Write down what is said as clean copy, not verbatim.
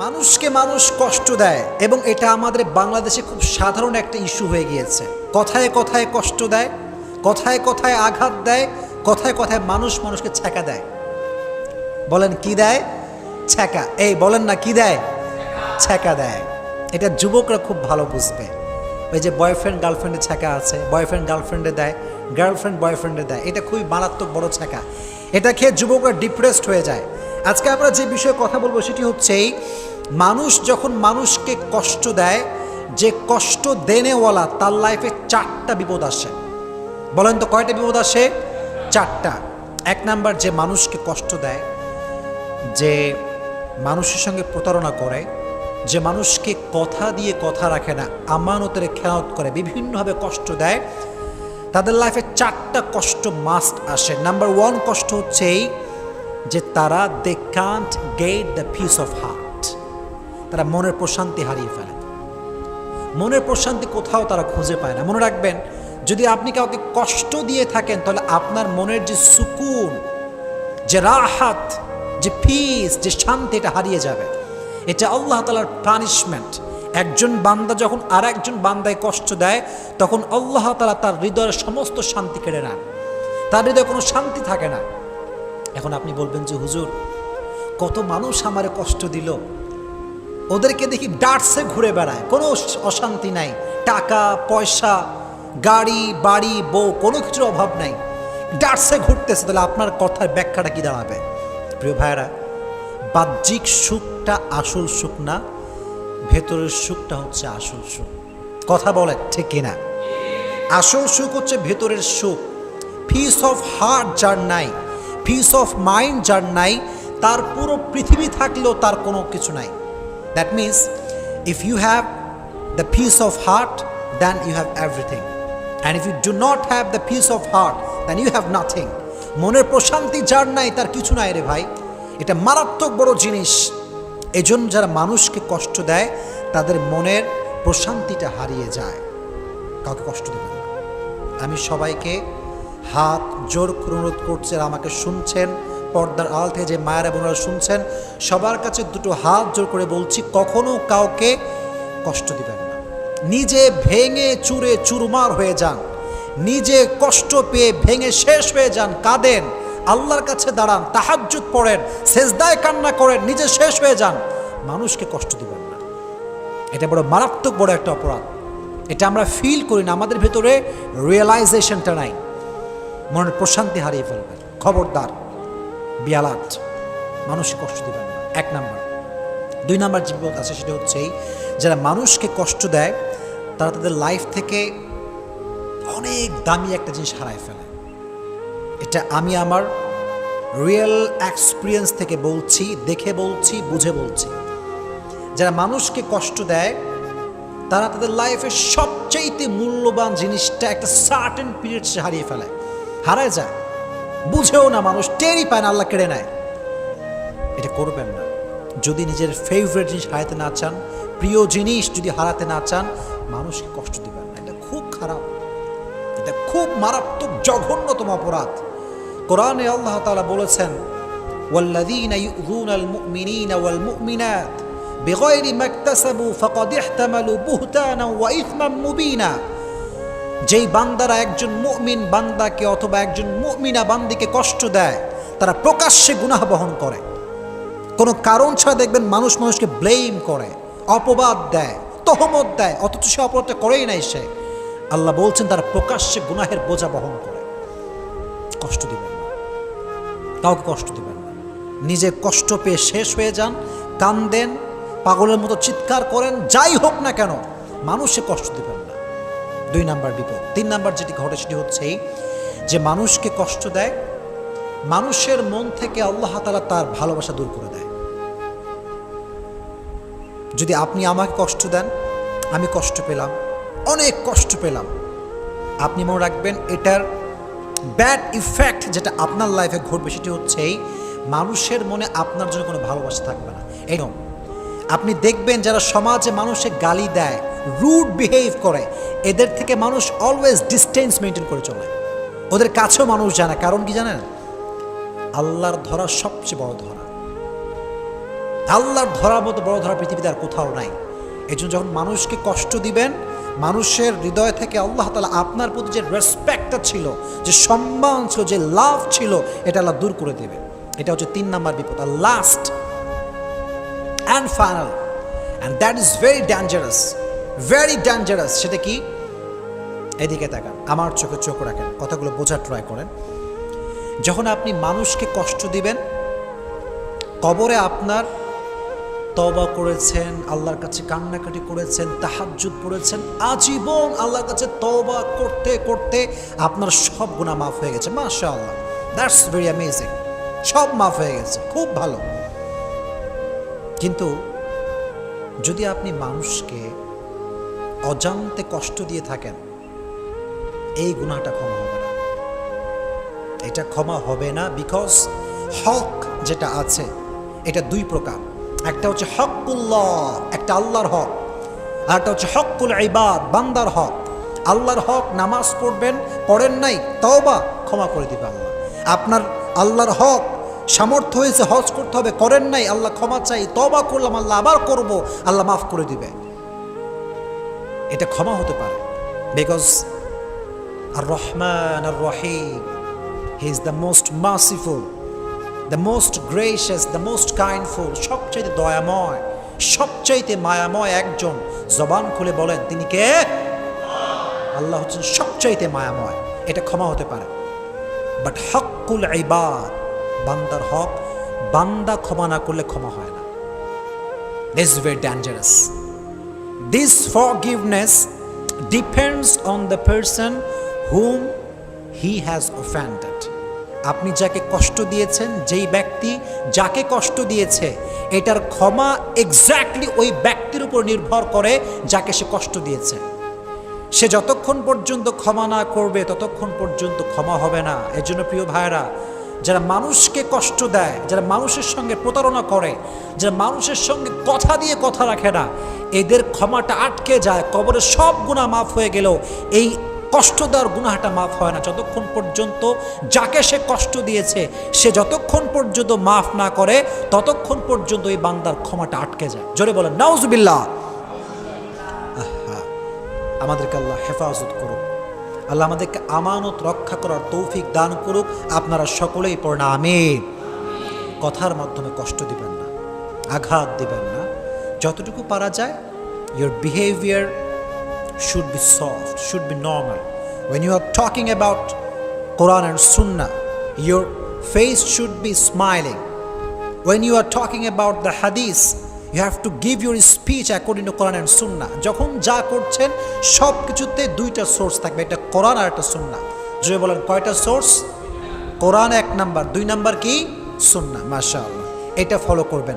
মানুষকে মানুষ কষ্ট দেয় এবং এটা আমাদের বাংলাদেশে খুব সাধারণ একটা ইস্যু হয়ে গিয়েছে। কথায় কথায় কষ্ট দেয়, কথায় কথায় আঘাত দেয়, কথায় কথায় মানুষ মানুষকে ছ্যাঁকা দেয়। বলেন কি দেয়? ছ্যাঁকা। এই বলেন না কি দেয়? ছ্যাঁকা দেয়। এটা যুবকরা খুব ভালো বুঝবে। ওই যে বয়ফ্রেন্ড গার্লফ্রেন্ডে ছ্যাঁকা আছে, বয়ফ্রেন্ড গার্লফ্রেন্ডে দেয়, গার্লফ্রেন্ড বয়ফ্রেন্ডে দেয়। এটা খুবই মারাত্মক বড় ছ্যাঁকা। এটা খেয়ে যুবকরা ডিপ্রেসড হয়ে যায়। আজকে আমরা যে বিষয়ে কথা বলবো সেটি হচ্ছে মানুষ যখন মানুষকে কষ্ট দেয়, যে কষ্ট দেনেওয়ালা তার লাইফে 4টা বিপদ আসে। বলেন তো কয়টা বিপদ আসে? 4টা। এক নাম্বার, যে মানুষকে কষ্ট দেয়, যে মানুষের সঙ্গে প্রতারণা করে, যে মানুষকে কথা দিয়ে কথা রাখে না, আমানতের খেয়ানত করে, বিভিন্নভাবে কষ্ট দেয়, তাদের লাইফে 4টা কষ্ট মাস্ট আসে। নাম্বার 1 কষ্ট হচ্ছে এই যে তারা they can't get the peace of heart. তারা মনের প্রশান্তি হারিয়ে ফেলে। মনের প্রশান্তি কোথাও তারা খুঁজে পায় না। মনে রাখবেন, যদি আপনি কাউকে কষ্ট দিয়ে থাকেন তাহলে আপনার মনের যে সুকুন, যে রাহাত, যে পিস, যে শান্তি, এটা হারিয়ে যাবে। এটা আল্লাহ তাআলার পানিশমেন্ট। একজন বান্দা যখন আর একজন বান্দায় কষ্ট দেয় তখন আল্লাহ তাআলা তার হৃদয়ের সমস্ত শান্তি কেড়ে নেন। তার হৃদয়ে কোনো শান্তি থাকে না। এখন আপনি বলবেন যে হুজুর, কত মানুষ আমারে কষ্ট দিল, ওদেরকে দেখি ডাটসে ঘুরে বেড়ায়, কোনো অশান্তি নাই, টাকা পয়সা, গাড়ি বাড়ি বউ, কোনো কিছুর অভাব নাই, ডাটসে ঘুরতেছে। তাহলে আপনার কথার ব্যাখ্যাটা কি দাঁড়াবে? প্রিয় ভাইয়েরা, বাহ্যিক সুখটা আসল সুখ না, ভেতরের সুখটা হচ্ছে আসল সুখ। কথা বলে ঠিক কিনা? আসল সুখ হচ্ছে ভেতরের সুখ। পিস অফ হার্ট যার নাই, পিস অফ মাইন্ড যার নাই, তার পুরো পৃথিবী থাকলেও তার কোনো কিছু নাই। That means if you have the peace of heart then you have everything, and if you do not have the peace of heart then you have nothing. মনের প্রশান্তি যার নাই তার কিছু নাই রে ভাই। এটা মারাত্মক বড় জিনিস। এজন্য যারা মানুষকে কষ্ট দেয় তাদের মনের প্রশান্তিটা হারিয়ে যায়। কাউকে কষ্ট দেবেন না। আমি সবাইকে হাত জোর করে অনুরোধ করছি, আর আমাকে শুনছেন পর্দার আড়াল থেকে যে মায়েরা বোনেরা শুনছেন, সবার কাছে দুটো হাত জোর করে বলছি, কখনো কাউকে কষ্ট দিবেন না। নিজে ভেঙে চুরে চুরমার হয়ে যান, নিজে কষ্ট পেয়ে ভেঙে শেষ হয়ে যান, কাঁদেন, আল্লাহর কাছে দাঁড়ান, তাহাজ্জুদ পড়েন, সেজদায় কান্না করেন, নিজে শেষ হয়ে যান। মানুষকে কষ্ট দিবেন না। এটা বড় মারাত্মক বড় একটা অপরাধ। এটা আমরা ফিল করি না, আমাদের ভেতরে রিয়েলাইজেশনটা নাই। মনের প্রশান্তি হারিয়ে ফেলবেন। খবরদার, বিয়ালাত, মানুষকে কষ্ট দিবেন না। 1 নাম্বার। 2 নাম্বার যে বিপদ আছে সেটা হচ্ছে যারা মানুষকে কষ্ট দেয় তারা তাদের লাইফ থেকে অনেক দামি একটা জিনিস হারায় ফেলে। এটা আমি আমার রিয়েল এক্সপিরিয়েন্স থেকে বলছি, দেখে বলছি, বুঝে বলছি। যারা মানুষকে কষ্ট দেয় তারা তাদের লাইফের সবচাইতে মূল্যবান জিনিসটা একটা সার্টেন পিরিয়ড সে হারিয়ে ফেলে, হারায় যায়, বুঝেও না, মানুষ টেরই পায় না, আল্লাহ কেড়ে নেয়। এটা করবেন না। যদি নিজের ফেভারিট জিনিস হারাতে না চান, প্রিয় জিনিস যদি হারাতে না চান, মানুষকে কষ্ট দিবেন না। এটা খুব খারাপ, এটা খুব মারাত্মক জঘন্যতম অপরাধ। কোরআনে আল্লাহ তাআলা বলেছেন, ওয়াল্লাযীনা ইউযুনাল মুমিনিনা ওয়াল মুমিনাত বিগাইরি মাকতাসাবু ফাকাদ ইহতামালু বুহতানান ওয়া ইসমান মুবিনা। যেই বান্দারা একজন মুমিন বান্দাকে অথবা একজন মুমিনা বান্দিকে কষ্ট দেয় তারা প্রকাশ্যে গুনাহ বহন করে। কোনো কারণ ছাড়া দেখবেন মানুষ মানুষকে ব্লেম করে, অপবাদ দেয়, তহমত দেয়, অথচ সে অপরাধটা করেই নাই সে। আল্লাহ বলছেন তারা প্রকাশ্যে গুনাহের বোঝা বহন করে। কষ্ট দিবেন না, কাউকে কষ্ট দিবেন না। নিজে কষ্ট পেয়ে শেষ হয়ে যান, কান্দেন, পাগলের মতো চিৎকার করেন, যাই হোক না কেন, মানুষে কষ্ট দিবেন না। 2 নাম্বার বিপদ। 3 নাম্বার যেটি ঘটে সেটি হচ্ছে যে মানুষকে কষ্ট দেয়, মানুষের মন থেকে আল্লাহ তাআলা তার ভালোবাসা দূর করে দেয়। যদি আপনি আমাকে কষ্ট দেন, আমি কষ্ট পেলাম, অনেক কষ্ট পেলাম, আপনি মনে রাখবেন এটার ব্যাড ইফেক্ট যেটা আপনার লাইফে ঘটবে সেটি হচ্ছে মানুষের মনে আপনার জন্য কোনো ভালোবাসা থাকবে না। এই আপনি দেখবেন যারা সমাজে মানুষে গালি দেয়, রুড বিহেভ করে, এদের থেকে মানুষ অলওয়েজ ডিস্টেন্স মেনটেন করে চলে। ওদের কাছেও মানুষ জানে। কারণ কি জানেন? আল্লাহর ধরা সবচেয়ে বড় ধরা। আল্লাহর ধরার মতো বড় ধরা পৃথিবীতে আর কোথাও নাই। এই জন্য যখন মানুষকে কষ্ট দিবেন, মানুষের হৃদয় থেকে আল্লাহ তাআলা আপনার প্রতি যে রেসপেক্টটা ছিল, যে সম্মান ছিল, যে লাভ ছিল, এটা আল্লাহ দূর করে দেবে। এটা হচ্ছে 3 নাম্বার বিপদ। আর last and final, and that is very dangerous, very dangerous. সেটা কি? এদিকে তাকান, আমার চোখে চোখ রাখেন, কথাগুলো বোঝার ট্রাই করেন। যখন আপনি মানুষকে কষ্ট দিবেন, কবরে আপনার তওবা করেছেন, আল্লাহর কাছে কান্নাকাটি করেছেন, তাহাজ্জুদ পড়েছেন, আজীবন আল্লাহর কাছে তওবা করতে করতে আপনার সব গুনাহ মাফ হয়ে গেছে, মাশাআল্লাহ, দ্যাটস ভেরি অ্যামেজিং, সব মাফ হয়ে গেছে, খুব ভালো। কিন্তু যদি আপনি মানুষকে অজান্তে কষ্ট দিয়ে থাকেন, এই গুনাহটা ক্ষমা হবে না, এটা ক্ষমা হবে না। বিকজ হক যেটা আছে এটা 2 প্রকার। একটা হচ্ছে হকুল্লাহ, একটা আল্লাহর হক, আর একটা হচ্ছে হকুল ইবাদ, বান্দার হক। আল্লাহর হক, নামাজ পড়বেন, পড়েন নাই, তওবা, ক্ষমা করে দিবে আল্লাহ। আপনার আল্লাহর হক, সামর্থ্য হয়েছে হজ করতে হবে, করেন নাই, আল্লাহ ক্ষমা চাই, তওবা করলাম, আল্লাহ আবার করব, আল্লাহ মাফ করে দিবে। এটা ক্ষমা হতে পারে। বিকজ আর রহমান আর রহিম, he is the most merciful, the most gracious, the most kindful, সবচাইতে দয়াময়, সবচাইতে মায়াময় একজন। জবান খুলে বলেন তিনি কে? আল্লাহ হচ্ছেন সবচাইতে মায়াময়। এটা ক্ষমা হতে পারে। বাট হকুল ইবাদ, বান্দার হক, বান্দা ক্ষমা না করলে ক্ষমা হয় না। This is very dangerous. This forgiveness depends on the person hmm he has offended. আপনি যাকে কষ্ট দিয়েছেন, যেই ব্যক্তি যাকে কষ্ট দিয়েছে, এটার ক্ষমা এক্স্যাক্টলি ওই ব্যক্তির উপর নির্ভর করে যাকে সে কষ্ট দিয়েছে। সে যতক্ষণ পর্যন্ত ক্ষমা না করবে ততক্ষণ পর্যন্ত ক্ষমা হবে না। এর জন্য প্রিয় ভাইরা, যারা মানুষকে কষ্ট দেয়, যারা মানুষের সঙ্গে প্রতারণা করে, যারা মানুষের সঙ্গে কথা দিয়ে কথা রাখে না, এদের ক্ষমাটা আটকে যায়। কবরে সব গুনাহ মাফ হয়ে গেলেও এই কষ্ট দেওয়ার গুনাহটা মাফ হয় না যতক্ষণ পর্যন্ত যাকে সে কষ্ট দিয়েছে সে যতক্ষণ পর্যন্ত মাফ না করে ততক্ষণ পর্যন্ত এই বান্দার ক্ষমাটা আটকে যায়। জোরে বলেন নাউজুবিল্লাহ। আমাদেরকে আল্লাহ হেফাজত করুক, আল্লাহ আমাদেরকে আমানত রক্ষা করার তৌফিক দান করুক। আপনারা সকলেই পড়েন আমিন। কথার মাধ্যমে কষ্ট দিবেন না, আঘাত দিবেন না। যতটুকু পারা যায়, your behavior should be soft, should be normal. When you are talking about Quran and Sunnah, your face should be smiling. When you are talking about the Hadith, you have to give your speech according to Quran and Sunnah. যখন যা করছেন সব কিছুতে 2টা source থাকবে, একটা কোরআন আর একটা সুন্নাহ। যদি বলেন কয়টা সোর্স? কোরআন 1 নাম্বার, 2 নাম্বার কি? সুন্নাহ। মাশাআল্লাহ, এটা ফলো করবেন।